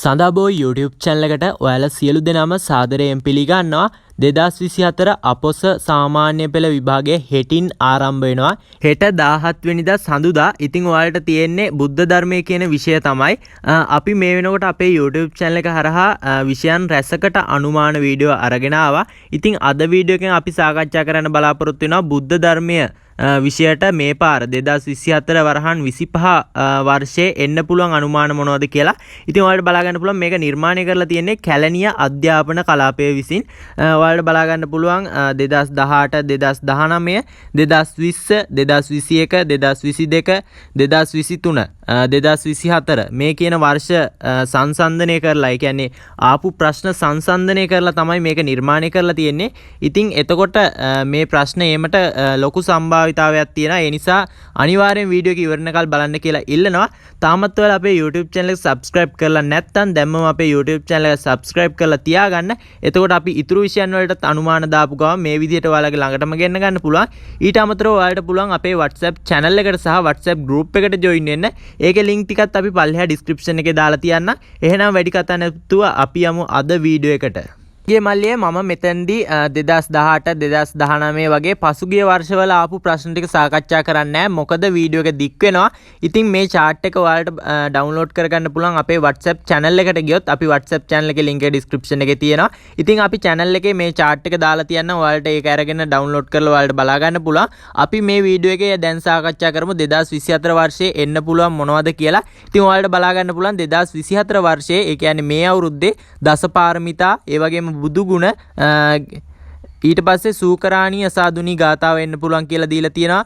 සඳහබෝ YouTube channel එකට ඔයාලා සියලු දෙනාම සාදරයෙන් පිළිගන්නවා. 2024 අපොස සාමාන්‍ය පෙළ විභාගය හෙටින් ආරම්භ වෙනවා. හෙට 17 වෙනිදා සඳුදා. ඉතින් ඔයාලට තියෙන්නේ බුද්ධ ධර්මයේ කියන විෂය තමයි. අපි මේ වෙනකොට අපේ YouTube channel එක හරහා විෂයන් රැසකට අනුමාන වීඩියෝ අරගෙන ආවා. ඉතින් අද වීඩියෝ එකෙන් අපි සාකච්ඡා කරන්න බලාපොරොත්තු වෙනවා බුද්ධ ධර්මයේ විෂයට මේ පාර 2024 වරහන් 25 වර්ෂයේ එන්න පුළුවන් අනුමාන මොනවද කියලා. ඉතින් ඔයාලට බලා ගන්න පුළුවන් මේක නිර්මාණය කරලා තියෙන්නේ කැලණිය අධ්‍යාපන කලාපය විසින්. ඔයාලට බලා ගන්න පුළුවන් 2018 2019 2020 2021 2022 2023 2024 මේ කියන වර්ෂ සංසන්දනය කරලා, ඒ කියන්නේ ආපු ප්‍රශ්න සංසන්දනය කරලා තමයි මේක නිර්මාණය කරලා තියෙන්නේ. ඉතින් එතකොට මේ ප්‍රශ්න ඒමට ලොකු සම්භාවිතාවයක් තියෙනවා. ඒ නිසා අනිවාර්යෙන් වීඩියෝ එක ඉවරනකල් බලන්න කියලා ඉල්ලනවා. තාමත් ඔයාලා අපේ YouTube channel එක subscribe කරලා නැත්නම් දැම්මම අපේ YouTube channel එක subscribe කරලා තියාගන්න. එතකොට අපි ඉතුරු විෂයන් වලට අනුමාන දාපු ගමන් මේ විදිහට ඔයාලගේ ළඟටම ගෙන්න ගන්න පුළුවන්. ඊට අමතරව ඔයාලට පුළුවන් අපේ WhatsApp channel එකට සහ WhatsApp group එකට join වෙන්න. ඒකේ link ටිකත් අපි පල්ලෙහා description එකේ දාලා තියන්න. එහෙනම් වැඩි කතා නැතුව අපි යමු අද වීඩියෝ එකට. මල්ලියේ මම මෙතනදී 2018 2019 වගේ පසුගිය වර්ෂවල ආපු ප්‍රශ්න ටික සාකච්ඡා කරන්නේ නැහැ. මොකද වීඩියෝ එක දික් වෙනවා. ඉතින් මේ chart එක ඔයාලට download කරගන්න පුළුවන් අපේ WhatsApp channel එකට ගියොත්. අපි WhatsApp channel එකේ link එක description එකේ තියෙනවා. ඉතින් අපි channel එකේ මේ chart එක දාලා තියන්න. ඔයාලට ඒක අරගෙන download කරලා ඔයාලට බලා ගන්න පුළුවන්. අපි මේ වීඩියෝ එකේ දැන් සාකච්ඡා කරමු 2024 වර්ෂයේ එන්න පුළුවන් මොනවද කියලා. ඉතින් ඔයාලට බලා ගන්න පුළුවන් 2024 වර්ෂයේ, ඒ කියන්නේ මේ අවුරුද්දේ දසපාරමිතා, ඒ වගේම බුදු ගුණ, ඊට පස්සේ සූකරාණී අසාදුනී ගාථාව වෙන්න පුළුවන් කියලා දීලා තියෙනවා.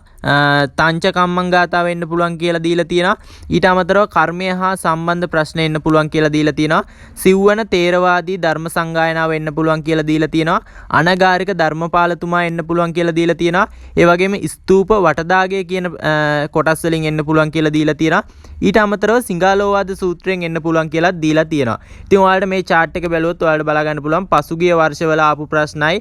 තංච කම්මං ගාථාව වෙන්න පුළුවන් කියලා දීලා තියෙනවා. ඊට අමතරව කර්මය හා සම්බන්ධ ප්‍රශ්න එන්න පුළුවන් කියලා දීලා තියෙනවා. සිව්වන තේරවාදී ධර්ම සංගායනාව වෙන්න පුළුවන් කියලා දීලා තියෙනවා. අනගාരിക ධර්මපාලතුමා එන්න පුළුවන් කියලා දීලා තියෙනවා. ඒ වගේම ස්තූප වටදාගය කියන කොටස් වලින් එන්න පුළුවන් කියලා දීලා තියෙනවා. ඊට අමතරව සිංහලෝවාද සූත්‍රයෙන් එන්න පුළුවන් කියලා දීලා තියෙනවා. ඉතින් ඔයාලට මේ chart එක බැලුවොත් ඔයාලට බලා ගන්න පුළුවන් පසුගිය වර්ෂවල ආපු ප්‍රශ්නයි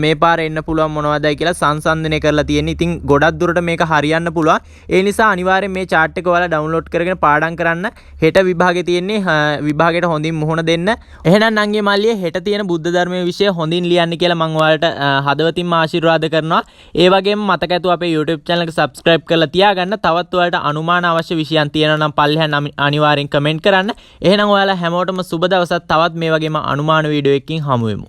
මේ පාර එන්න පුළුවන් මොනවදයි කියලා සංසන්දනය කරලා තියෙන්නේ. ඉතින් ගොඩක් දුරට මේක හරියන්න පුළුවන්. ඒ නිසා අනිවාර්යෙන් මේ chart එක ඔයාලා download කරගෙන පාඩම් කරන්න. හෙට විභාගේ තියෙන්නේ විභාගයට හොඳින් මුහුණ දෙන්න. එහෙනම් නංගි මල්ලියේ හෙට තියෙන බුද්ධ ධර්මයේ විෂය හොඳින් ලියන්න කියලා මම ඔයාලට හදවතින්ම ආශිර්වාද කරනවා. ඒ වගේම මතක ඇතුව අපේ YouTube channel එක subscribe කරලා තියාගන්න. තවත් ඔයාලට අනුමාන අවශ්‍ය විෂයන් තියෙනවා නම් පල්ලෙහා අනිවාර්යෙන් comment කරන්න. එහෙනම් ඔයාලා හැමෝටම සුබ දවසක්. තවත් මේ වගේම අනුමාන වීඩියෝ එකකින් හමු වෙමු.